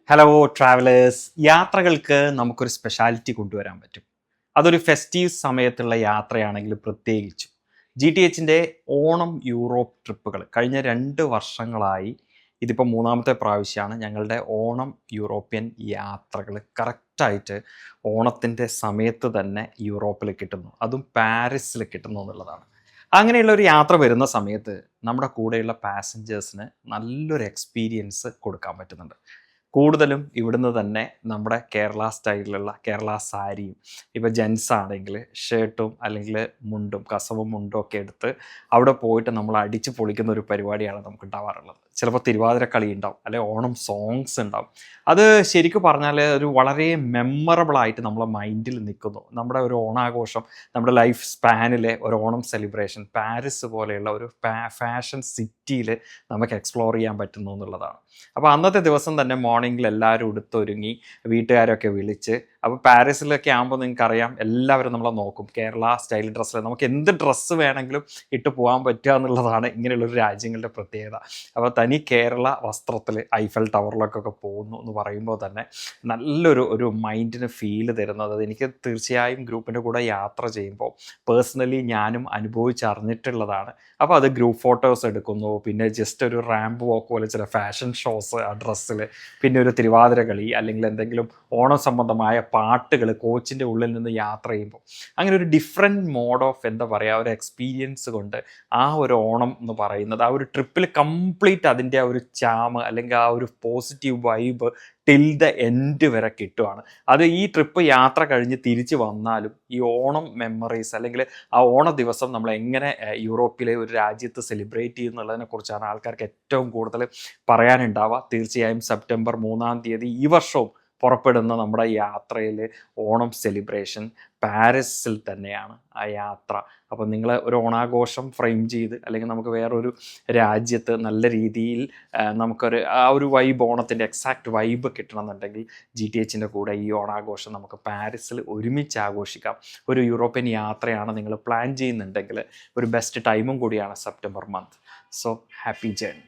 Hello travellers, യാത്രകൾക്ക് നമുക്കൊരു speciality കൊണ്ടുവരാൻ പറ്റും. അതൊരു ഫെസ്റ്റീവ് സമയത്തുള്ള യാത്രയാണെങ്കിൽ പ്രത്യേകിച്ചും. GTHൻ്റെ ഓണം യൂറോപ്പ് ട്രിപ്പുകൾ കഴിഞ്ഞ 2 വർഷങ്ങളായി, ഇതിപ്പോൾ മൂന്നാമത്തെ പ്രാവശ്യമാണ് ഞങ്ങളുടെ ഓണം യൂറോപ്യൻ യാത്രകൾ കറക്റ്റായിട്ട് ഓണത്തിൻ്റെ സമയത്ത് തന്നെ യൂറോപ്പിൽ കിട്ടുന്നു, അതും പാരീസിൽ കിട്ടുന്നു എന്നുള്ളതാണ്. അങ്ങനെയുള്ള ഒരു യാത്ര വരുന്ന സമയത്ത് നമ്മുടെ കൂടെയുള്ള പാസഞ്ചേഴ്സിന് നല്ലൊരു എക്സ്പീരിയൻസ് കൊടുക്കാൻ പറ്റുന്നുണ്ട്. കൂടുതലും ഇവിടുന്ന് തന്നെ നമ്മുടെ കേരള സ്റ്റൈലിലുള്ള കേരള സാരിയും, ഇപ്പോൾ ജെൻസ് ആണെങ്കിൽ ഷർട്ടും അല്ലെങ്കിൽ മുണ്ടും കസവും മുണ്ടും ഒക്കെ എടുത്ത് അവിടെ പോയിട്ട് നമ്മൾ അടിച്ച് പൊളിക്കുന്ന ഒരു പരിപാടിയാണ് നമുക്ക് ഉണ്ടാവാറുള്ളത്. ചിലപ്പോൾ തിരുവാതിരക്കളി ഉണ്ടാവും, അല്ലെങ്കിൽ ഓണം സോങ്സ് ഉണ്ടാവും. അത് ശരിക്കും പറഞ്ഞാൽ ഒരു വളരെ മെമ്മറബിളായിട്ട് നമ്മളെ മൈൻഡിൽ നിൽക്കുന്നു. നമ്മുടെ ഒരു ഓണാഘോഷം, നമ്മുടെ ലൈഫ് സ്പാനിലെ ഒരു ഓണം സെലിബ്രേഷൻ പാരീസ് പോലെയുള്ള ഒരു ഫാഷൻ സിറ്റിയിൽ നമുക്ക് എക്സ്പ്ലോർ ചെയ്യാൻ പറ്റുന്നു എന്നുള്ളതാണ്. അപ്പോൾ അന്നത്തെ ദിവസം തന്നെ മോർണിംഗിൽ എല്ലാവരും ഉടുത്തൊരുങ്ങി വീട്ടുകാരൊക്കെ വിളിച്ച്, അപ്പോൾ പാരീസിലൊക്കെ ആകുമ്പോൾ നിങ്ങൾക്കറിയാം എല്ലാവരും നമ്മളെ നോക്കും. കേരള സ്റ്റൈൽ ഡ്രസ്സിൽ നമുക്ക് എന്ത് ഡ്രസ്സ് വേണമെങ്കിലും ഇട്ട് പോകാൻ പറ്റുക എന്നുള്ളതാണ് ഇങ്ങനെയുള്ളൊരു രാജ്യങ്ങളുടെ പ്രത്യേകത. അപ്പോൾ തനി കേരള വസ്ത്രത്തിൽ ഐഫൽ ടവറിലൊക്കെ പോകുന്നു എന്ന് പറയുമ്പോൾ തന്നെ നല്ലൊരു മൈൻഡിന് ഫീൽ തരുന്നത്, എനിക്ക് തീർച്ചയായും ഗ്രൂപ്പിൻ്റെ കൂടെ യാത്ര ചെയ്യുമ്പോൾ പേഴ്സണലി ഞാനും അനുഭവിച്ചറിഞ്ഞിട്ടുള്ളതാണ്. അപ്പോൾ അത് ഗ്രൂപ്പ് ഫോട്ടോസ് എടുക്കുന്നു, പിന്നെ ജസ്റ്റ് ഒരു റാമ്പ് വാക്ക് പോലെ ചില ഫാഷൻ ഷോസ് ആ ഡ്രസ്സിൽ, പിന്നെ ഒരു തിരുവാതിര കളി അല്ലെങ്കിൽ എന്തെങ്കിലും ഓണം സംബന്ധമായ പാട്ടുകൾ കോച്ചിൻ്റെ ഉള്ളിൽ നിന്ന് യാത്ര ചെയ്യുമ്പോൾ, അങ്ങനെ ഒരു ഡിഫറെൻറ്റ് മോഡ് ഓഫ് എന്താ പറയുക ഒരു എക്സ്പീരിയൻസ് കൊണ്ട് ആ ഒരു ഓണം എന്ന് പറയുന്നത് ആ ഒരു ട്രിപ്പിൽ കംപ്ലീറ്റ് അതിൻ്റെ ആ ഒരു ചാമ് അല്ലെങ്കിൽ ആ ഒരു positive vibe till the end വരെ കിട്ടുവാണ്. അത് ഈ ട്രിപ്പ് യാത്ര കഴിഞ്ഞ് തിരിച്ച് വന്നാലും ഈ ഓണം മെമ്മറീസ് അല്ലെങ്കിൽ ആ ഓണ ദിവസം നമ്മൾ എങ്ങനെ യൂറോപ്പിലെ ഒരു രാജ്യത്ത് സെലിബ്രേറ്റ് ചെയ്യുന്നുള്ളതിനെ കുറിച്ചാണ് ആൾക്കാർക്ക് ഏറ്റവും കൂടുതൽ പറയാനുണ്ടാവുക. തീർച്ചയായും സെപ്റ്റംബർ 3-ാം തീയതി ഈ വർഷവും പുറപ്പെടുന്ന നമ്മുടെ യാത്രയിൽ ഓണം സെലിബ്രേഷൻ പാരീസിൽ തന്നെയാണ് ആ യാത്ര. അപ്പോൾ നിങ്ങൾ ഒരു ഓണാഘോഷം ഫ്രെയിം ചെയ്ത് അല്ലെങ്കിൽ നമുക്ക് വേറൊരു രാജ്യത്ത് നല്ല രീതിയിൽ നമുക്കൊരു ആ ഒരു വൈബ്, ഓണത്തിൻ്റെ എക്സാക്റ്റ് വൈബ് കിട്ടണമെന്നുണ്ടെങ്കിൽ GTHൻ്റെ കൂടെ ഈ ഓണാഘോഷം നമുക്ക് പാരീസിൽ ഒരുമിച്ച് ആഘോഷിക്കാം. ഒരു യൂറോപ്യൻ യാത്രയാണ് നിങ്ങൾ പ്ലാൻ ചെയ്യുന്നുണ്ടെങ്കിൽ ഒരു ബെസ്റ്റ് ടൈമും കൂടിയാണ് September month. So happy journey.